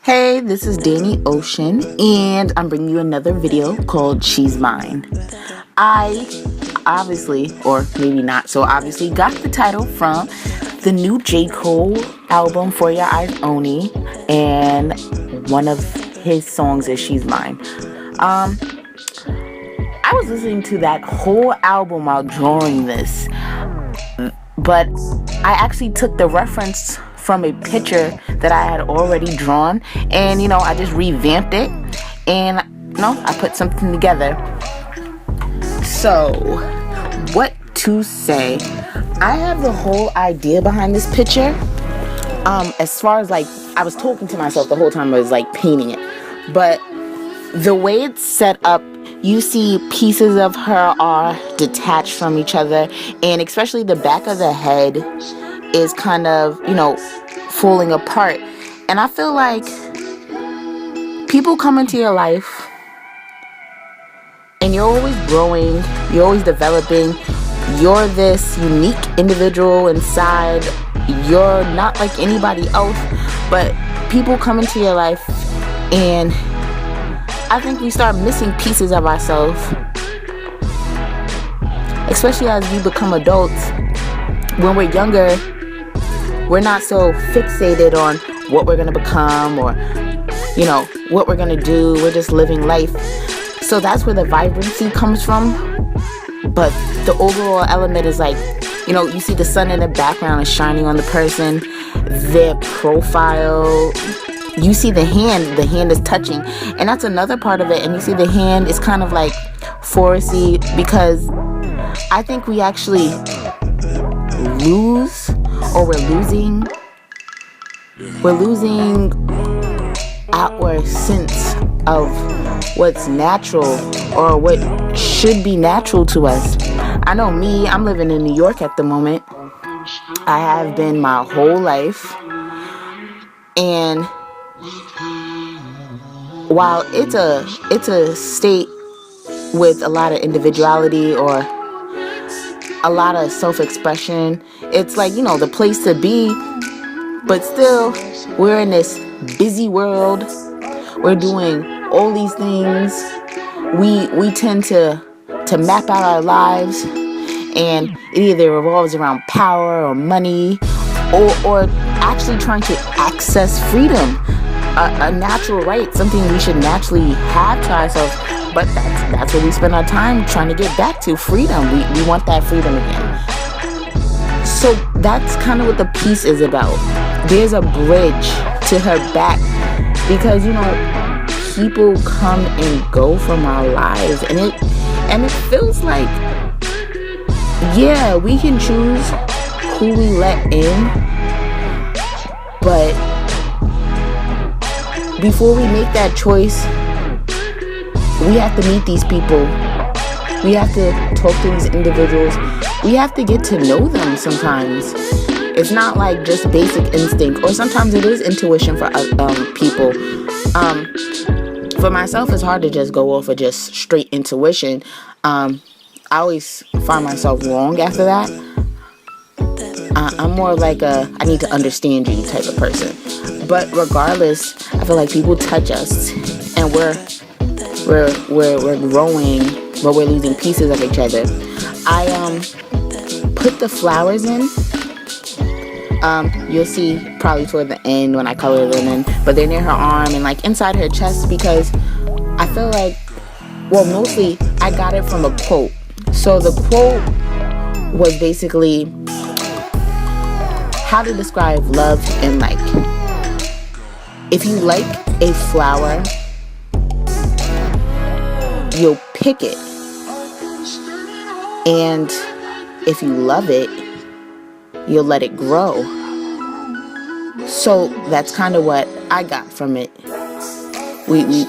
Hey, this is Danny Ocean, and I'm bringing you another video called She's Mine. I obviously, or maybe not so obviously, got the title from the new J. Cole album, For Your Eyes Only, and one of his songs is She's Mine. I was listening to that whole album while drawing this, but I actually took the reference from a picture that I had already drawn, and I just revamped it, and I put something together. So, what to say? I have the whole idea behind this picture. As far as I was talking to myself the whole time I was painting it, but the way it's set up, you see pieces of her are detached from each other, and especially the back of the head is kind of, falling apart. And I feel like people come into your life and you're always growing, you're always developing, you're this unique individual inside, you're not like anybody else, but people come into your life and I think we start missing pieces of ourselves, especially as we become adults. When we're younger, we're not so fixated on what we're going to become or, what we're going to do. We're just living life. So that's where the vibrancy comes from. But the overall element is you see the sun in the background is shining on the person, their profile. You see the hand is touching. And that's another part of it. And you see the hand is kind of foresty, because I think we actually lose, or we're losing our sense of what's natural or what should be natural to us. I know me, I'm living in New York at the moment. I have been my whole life, and while it's a state with a lot of individuality or a lot of self-expression, it's the place to be, but still we're in this busy world. We're doing all these things. We tend to map out our lives, and it either revolves around power or money, or actually trying to access freedom, a natural right, something we should naturally have to ourselves. But that's what we spend our time trying to get back to, freedom. We want that freedom again. So that's kind of what the piece is about. There's a bridge to her back, because people come and go from our lives, and it feels like, yeah, we can choose who we let in, but before we make that choice, we have to meet these people. We have to talk to these individuals. We have to get to know them sometimes. It's not just basic instinct, or sometimes it is intuition for people. For myself, it's hard to just go off of just straight intuition. I always find myself wrong after that. I'm more I need to understand you type of person. But regardless, I feel like people touch us, and we're growing, but we're losing pieces of each other. I put the flowers in. You'll see probably toward the end when I color them in, but they're near her arm and inside her chest, because I feel mostly I got it from a quote. So the quote was basically how to describe love and if you like a flower, you'll pick it, and if you love it, you'll let it grow. So that's kind of what I got from it. We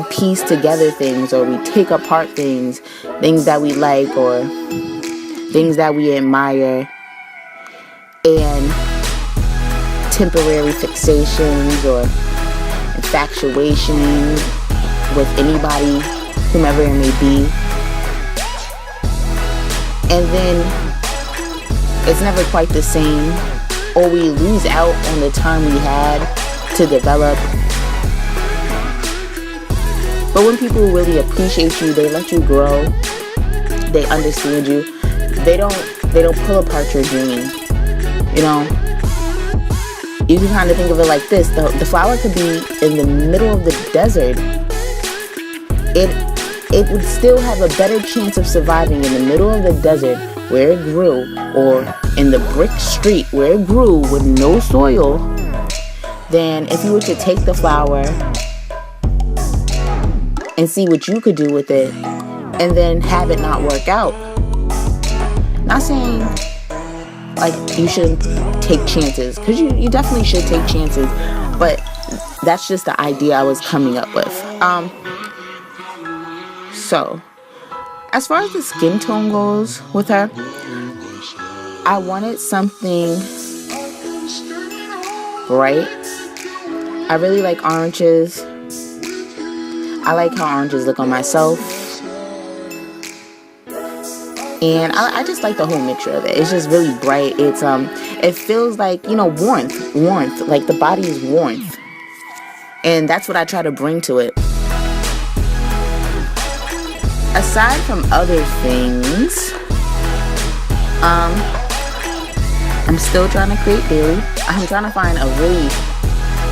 piece together things, or we take apart things that we like or things that we admire, and temporary fixations or infatuation with anybody, whomever it may be, and then it's never quite the same, or we lose out on the time we had to develop But when people really appreciate you, they let you grow, they understand you, they don't pull apart your dream. You know, you can kind of think of it like this. The flower could be in the middle of the desert. It would still have a better chance of surviving in the middle of the desert where it grew, or in the brick street where it grew with no soil, than if you were to take the flower and see what you could do with it and then have it not work out. Not saying like you shouldn't take chances, because you definitely should take chances, but that's just the idea I was coming up with. So as far as the skin tone goes with her, I wanted something bright. I really like oranges. I like how oranges look on myself. And I just like the whole mixture of it. It's just really bright. It feels like, you know, warmth. Like the body is warmth. And that's what I try to bring to it. Aside from other things, I'm still trying to create daily. I'm trying to find a really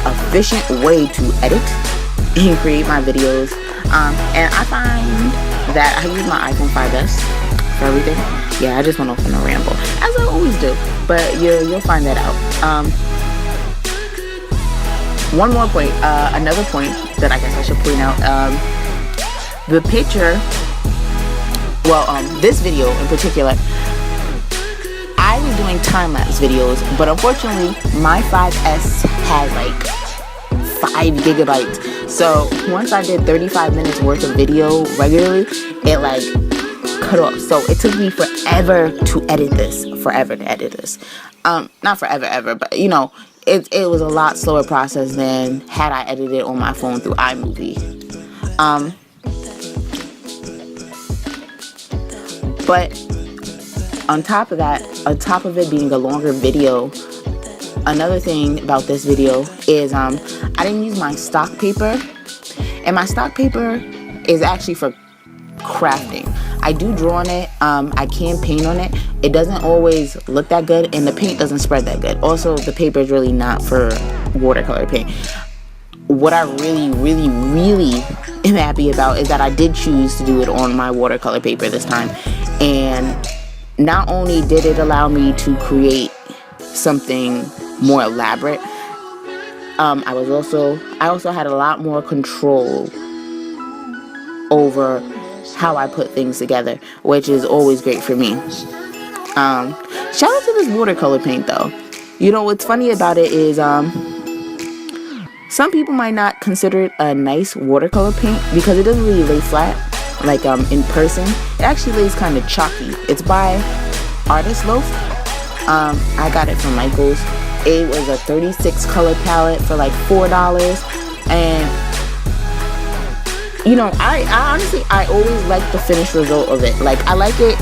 efficient way to edit and create my videos. And I find that I use my iPhone 5S for everything. Yeah, I just went off on a ramble, as I always do. But you'll find that out. One more point, another point that I guess I should point out. The picture. Well, this video in particular, I was doing time-lapse videos, but unfortunately, my 5S had like 5 gigabytes. So once I did 35 minutes worth of video regularly, it like cut off. So it took me forever to edit this. Not forever, ever, but you know, it was a lot slower process than had I edited on my phone through iMovie. But on top of that, on top of it being a longer video, another thing about this video is I didn't use my stock paper. And my stock paper is actually for crafting. I do draw on it. I can paint on it. It doesn't always look that good, and the paint doesn't spread that good. Also, the paper is really not for watercolor paint. What I really am happy about is that I did choose to do it on my watercolor paper this time. And not only did it allow me to create something more elaborate, I also had a lot more control over how I put things together, which is always great for me. Shout out to this watercolor paint though. You know what's funny about it is some people might not consider it a nice watercolor paint because it doesn't really lay flat like in person. It actually lays kind of chalky. It's by Artist Loaf. I got it from Michael's. It was a 36 color palette for like $4, and you know, I honestly always like the finished result of it. Like I like it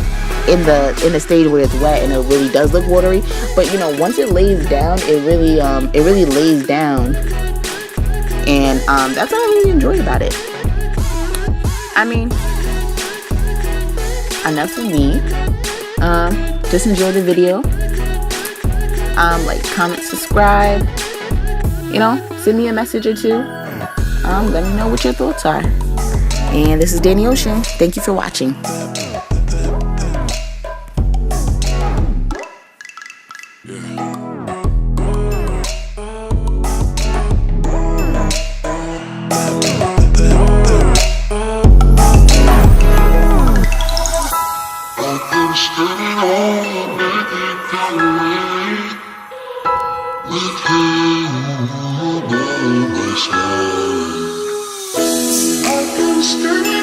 in the stage where it's wet and it really does look watery, but you know, once it lays down, it really lays down, and that's what I really enjoy about it. I mean, enough from me. Just enjoy the video. Like, comment, subscribe. You know, send me a message or two. Let me know what your thoughts are. And this is Danny Ocean. Thank you for watching. With you by my side, I can stay.